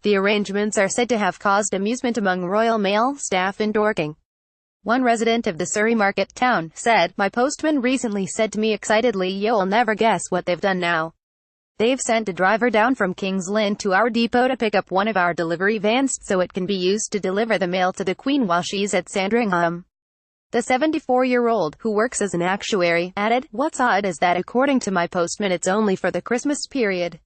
The arrangements are said to have caused amusement among Royal Mail staff in Dorking. One resident of the Surrey market town said, "My postman recently said to me excitedly, 'You'll never guess what they've done now. They've sent a driver down from King's Lynn to our depot to pick up one of our delivery vans so it can be used to deliver the mail to the Queen while she's at Sandringham.'" The 74-year-old, who works as an actuary, added, "What's odd is that according to my postman it's only for the Christmas period.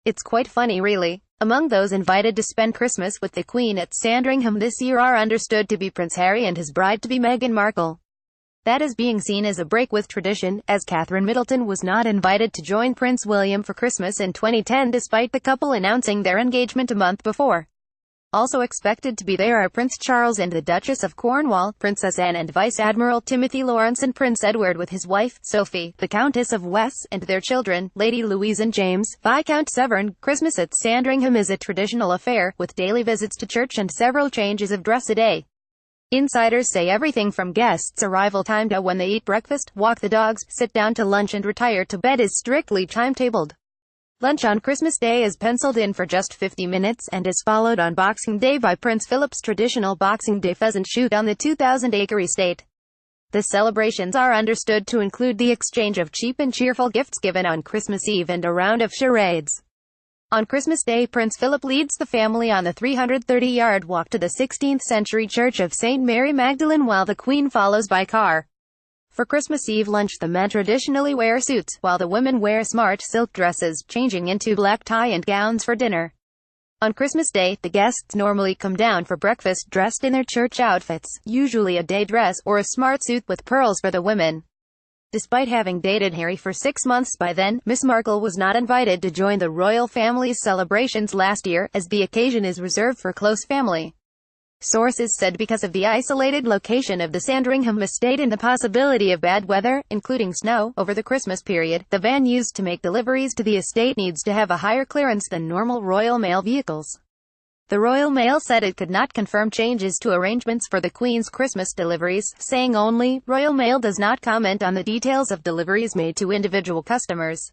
It's quite funny really." Among those invited to spend Christmas with the Queen at Sandringham this year are understood to be Prince Harry and his bride-to-be Meghan Markle. That is being seen as a break with tradition, as Catherine Middleton was not invited to join Prince William for Christmas in 2010 despite the couple announcing their engagement a month before. Also expected to be there are Prince Charles and the Duchess of Cornwall, Princess Anne and Vice Admiral Timothy Lawrence and Prince Edward with his wife, Sophie, the Countess of Wessex, and their children, Lady Louise and James, Viscount Severn. Christmas at Sandringham is a traditional affair, with daily visits to church and several changes of dress a day. Insiders say everything from guests' arrival time to when they eat breakfast, walk the dogs, sit down to lunch and retire to bed is strictly timetabled. Lunch on Christmas Day is penciled in for just 50 minutes, and is followed on Boxing Day by Prince Philip's traditional Boxing Day pheasant shoot on the 2,000-acre estate. The celebrations are understood to include the exchange of cheap and cheerful gifts given on Christmas Eve and a round of charades. On Christmas Day, Prince Philip leads the family on the 330-yard walk to the 16th-century Church of St. Mary Magdalene while the Queen follows by car. For Christmas Eve lunch the men traditionally wear suits, while the women wear smart silk dresses, changing into black tie and gowns for dinner. On Christmas Day, the guests normally come down for breakfast dressed in their church outfits, usually a day dress, or a smart suit with pearls for the women. Despite having dated Harry for 6 months by then, Miss Markle was not invited to join the royal family's celebrations last year, as the occasion is reserved for close family. Sources said because of the isolated location of the Sandringham estate and the possibility of bad weather, including snow, over the Christmas period, the van used to make deliveries to the estate needs to have a higher clearance than normal Royal Mail vehicles. The Royal Mail said it could not confirm changes to arrangements for the Queen's Christmas deliveries, saying only, "Royal Mail does not comment on the details of deliveries made to individual customers."